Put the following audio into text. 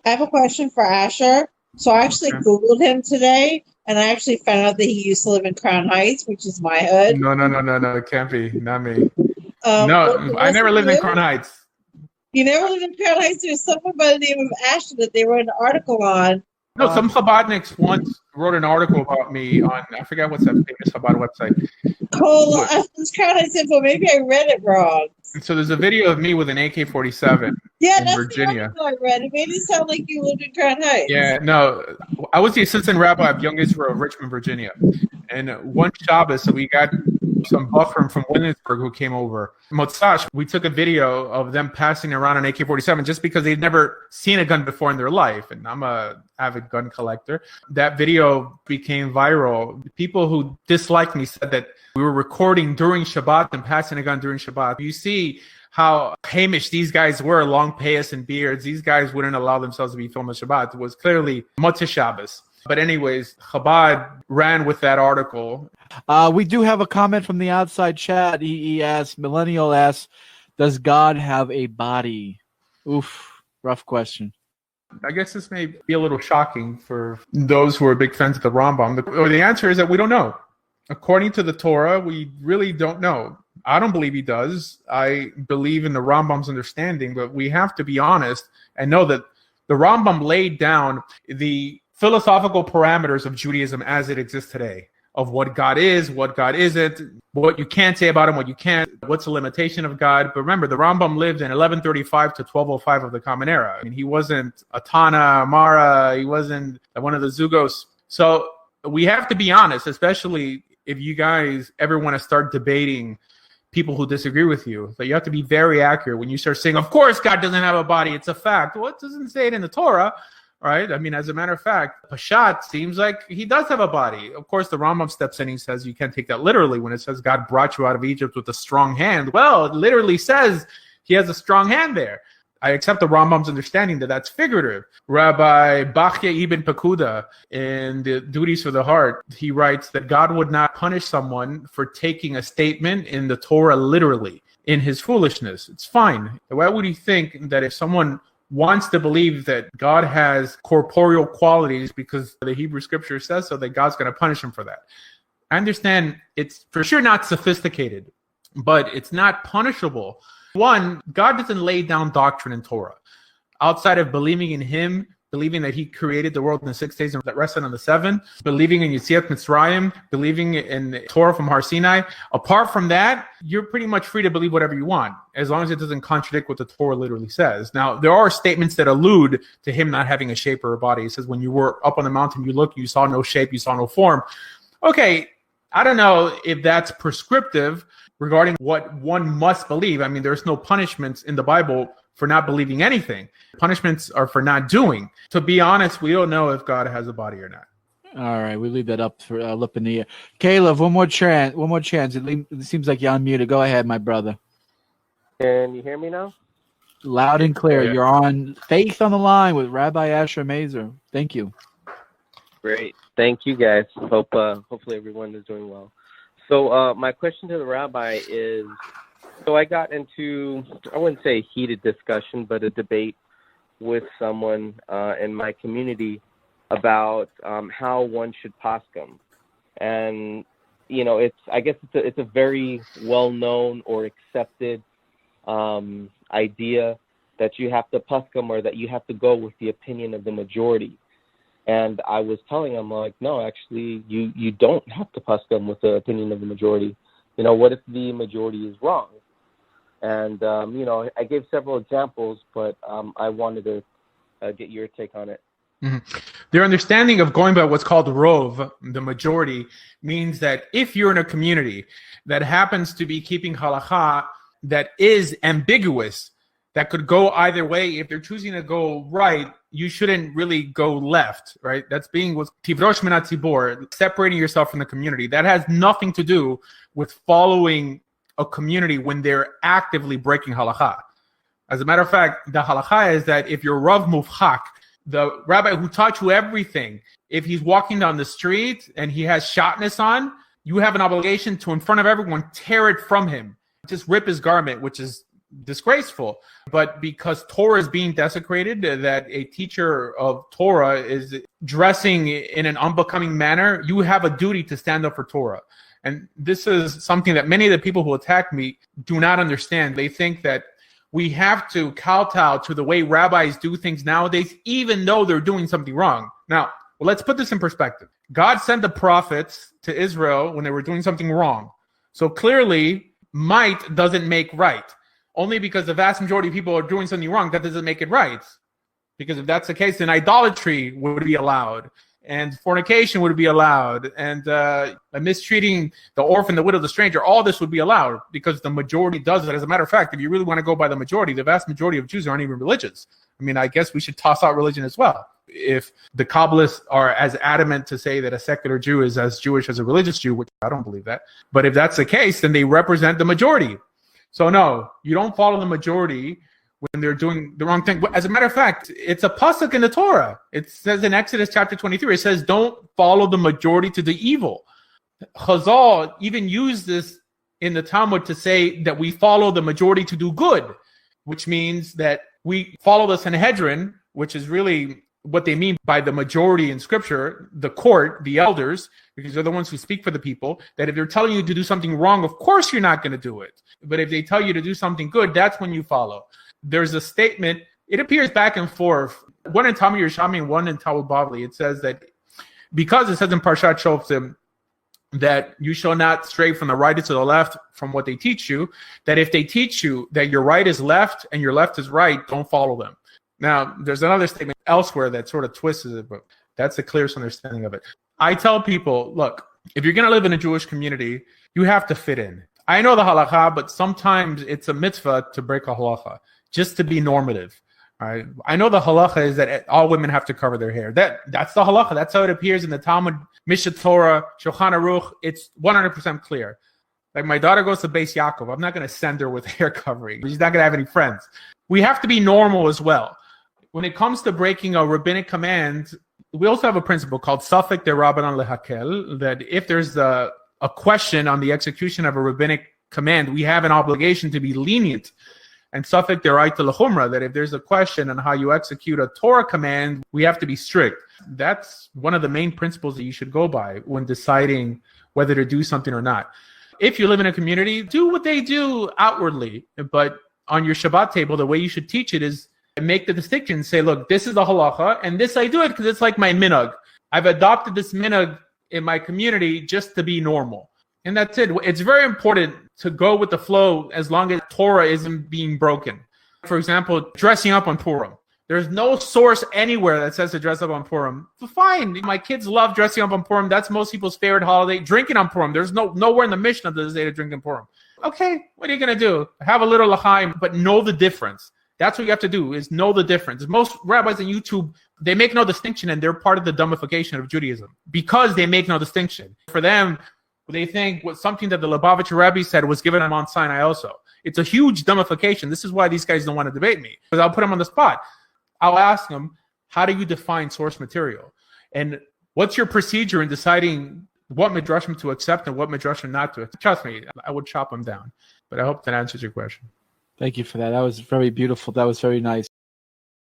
I have a question for Asher. So I actually Okay. Googled him today, and I actually found out that he used to live in Crown Heights, which is my hood. No, no, no, no, no. It can't be. Not me. Was No, it, I was never it lived in you? Crown Heights. You never lived in Crown Heights? There's someone by the name of Asher that they wrote an article on. No, some Chabadniks once wrote an article about me on, I forget what's that famous Chabad website. But, This Crown Heights info. Maybe I read it wrong. so there's a video of me with an AK-47 Yeah, in that's the Virginia. article I read. It made it sound like you lived in Crown Heights. Yeah, no, I was the assistant rabbi of Young Israel of Richmond, Virginia. And one Shabbos, so we got some buffer from Williamsburg who came over. Motsash, we took a video of them passing around an AK-47 just because they'd never seen a gun before in their life. And I'm a avid gun collector. That video became viral. People who disliked me said that we were recording during Shabbat and passing a gun during Shabbat. You see how Hamish these guys were, long payas and beards. These guys wouldn't allow themselves to be filmed on Shabbat. It was clearly Motzei Shabbos. But anyways, Chabad ran with that article. We do have a comment from the outside chat. He asks, Millennial asks, does God have a body? Oof, rough question. I guess this may be a little shocking for those who are big fans of the Rambam. The answer is that we don't know. According to the Torah, we really don't know. I don't believe he does. I believe in the Rambam's understanding, but we have to be honest and know that the Rambam laid down the philosophical parameters of Judaism as it exists today, of what God is, what God isn't, what you can't say about him, what you can't, what's the limitation of God. But remember, the Rambam lived in 1135 to 1205 of the Common Era. I mean, he wasn't a Tana, Mara, he wasn't one of the Zugos. So we have to be honest, especially if you guys ever want to start debating people who disagree with you, that you have to be very accurate when you start saying, of course, God doesn't have a body, it's a fact. Well, it doesn't say it in the Torah. Right? I mean, as a matter of fact, Pashat seems like he does have a body. Of course, the Rambam steps in and he says you can't take that literally when it says God brought you out of Egypt with a strong hand. Well, it literally says he has a strong hand there. I accept the Rambam's understanding that that's figurative. Rabbi Bachya ibn Pakuda in the Duties for the Heart, he writes that God would not punish someone for taking a statement in the Torah literally in his foolishness. It's fine. Why would he think that if someone wants to believe that God has corporeal qualities because the Hebrew scripture says so, that God's going to punish him for that? I understand it's for sure not sophisticated, but it's not punishable. One, God doesn't lay down doctrine in Torah. Outside of believing in him, believing that he created the world in the 6 days and that rested on the 7th, believing in Yetziat Mitzrayim, believing in Torah from Har Sinai. Apart from that, you're pretty much free to believe whatever you want, as long as it doesn't contradict what the Torah literally says. Now, there are statements that allude to him not having a shape or a body. It says when you were up on the mountain, you looked, you saw no shape, you saw no form. Okay, I don't know if that's prescriptive regarding what one must believe. I mean, there's no punishments in the Bible for not believing anything. Punishments are for not doing. To be honest, we don't know if God has a body or not. All right, we leave that up for up in the air. Caleb, one more chance. It seems like you're unmuted. Go ahead, my brother. Can you hear me now? Loud and clear. Yeah. You're on Faith on the Line with Rabbi Asher Meza. Thank you. Great. Thank you, guys. Hopefully everyone is doing well. So my question to the rabbi is, so I got into, I wouldn't say a heated discussion, but a debate with someone in my community about how one should poskim. And, you know, I guess it's a very well-known or accepted idea that you have to poskim, or that you have to go with the opinion of the majority. And I was telling him, like, no, actually, you don't have to poskim with the opinion of the majority. You know, what if the majority is wrong? And, you know, I gave several examples, but I wanted to get your take on it. Mm-hmm. Their understanding of going by what's called rov, the majority, means that if you're in a community that happens to be keeping halakha that is ambiguous, that could go either way, if they're choosing to go right, you shouldn't really go left, right? That's being with tivrosh min hatzibor, separating yourself from the community. That has nothing to do with following a community when they're actively breaking halakha. As a matter of fact, the halakha is that if you're rav mufhak, the rabbi who taught you everything, if he's walking down the street and he has shatnez on, you have an obligation to, in front of everyone, tear it from him. Just rip his garment, which is disgraceful. But because Torah is being desecrated, that a teacher of Torah is dressing in an unbecoming manner, you have a duty to stand up for Torah. And this is something that many of the people who attack me do not understand. They think that we have to kowtow to the way rabbis do things nowadays, even though they're doing something wrong. Now, let's put this in perspective. God sent the prophets to Israel when they were doing something wrong. So clearly, might doesn't make right. Only because the vast majority of people are doing something wrong, that doesn't make it right. Because if that's the case, then idolatry would be allowed, and fornication would be allowed, and mistreating the orphan, the widow, the stranger, all this would be allowed because the majority does it. As a matter of fact, if you really want to go by the majority, the vast majority of Jews aren't even religious. I mean, I guess we should toss out religion as well. If the Kabbalists are as adamant to say that a secular Jew is as Jewish as a religious Jew, which I don't believe that, but if that's the case, then they represent the majority. So no, you don't follow the majority when they're doing the wrong thing. As a matter of fact, it's a pasuk in the Torah. It says in Exodus chapter 23, it says, don't follow the majority to the evil. Chazal even used this in the Talmud to say that we follow the majority to do good, which means that we follow the Sanhedrin, which is really what they mean by the majority in Scripture, the court, the elders, because they're the ones who speak for the people, that if they're telling you to do something wrong, of course you're not going to do it. But if they tell you to do something good, that's when you follow. There's a statement, it appears back and forth, one in Talmud Yerushalmi and one in Talmud Bavli. It says that, because it says in Parshat Shoftim that you shall not stray from the right to the left from what they teach you, that if they teach you that your right is left and your left is right, don't follow them. Now, there's another statement elsewhere that sort of twists it, but that's the clearest understanding of it. I tell people, look, if you're going to live in a Jewish community, you have to fit in. I know the halakha, but sometimes it's a mitzvah to break a halakha, just to be normative. All right? I know the halakha is that all women have to cover their hair. That's the halakha. That's how it appears in the Talmud, Mishnah Torah, Shulchan Aruch. It's 100% clear. Like, my daughter goes to Beis Yaakov. I'm not going to send her with hair covering. She's not going to have any friends. We have to be normal as well. When it comes to breaking a rabbinic command, we also have a principle called Safek de Rabbanan lehakel, that if there's a question on the execution of a rabbinic command, we have an obligation to be lenient. And Safek de Raita lechumra, that if there's a question on how you execute a Torah command, we have to be strict. That's one of the main principles that you should go by when deciding whether to do something or not. If you live in a community, do what they do outwardly, but on your Shabbat table, the way you should teach it is make the distinction. Say, look, this is the halacha, and this I do it because it's like my minhag. I've adopted this minhag in my community just to be normal. And that's it. It's very important to go with the flow as long as Torah isn't being broken. For example, dressing up on Purim. There's no source anywhere that says to dress up on Purim. Fine. My kids love dressing up on Purim. That's most people's favorite holiday. Drinking on Purim. There's nowhere in the Mishnah that say to drink on Purim. Okay, what are you going to do? Have a little l'chaim, but know the difference. That's what you have to do, is know the difference. Most rabbis on YouTube, they make no distinction, and they're part of the dumbification of Judaism because they make no distinction. For them, they think what something that the Lubavitcher Rebbe said was given on Mount Sinai also. It's a huge dumbification. This is why these guys don't want to debate me, because I'll put them on the spot. I'll ask them, how do you define source material? And what's your procedure in deciding what midrashim to accept and what midrashim not to accept? Trust me, I would chop them down. But I hope that answers your question. Thank you for that. That was very beautiful. That was very nice.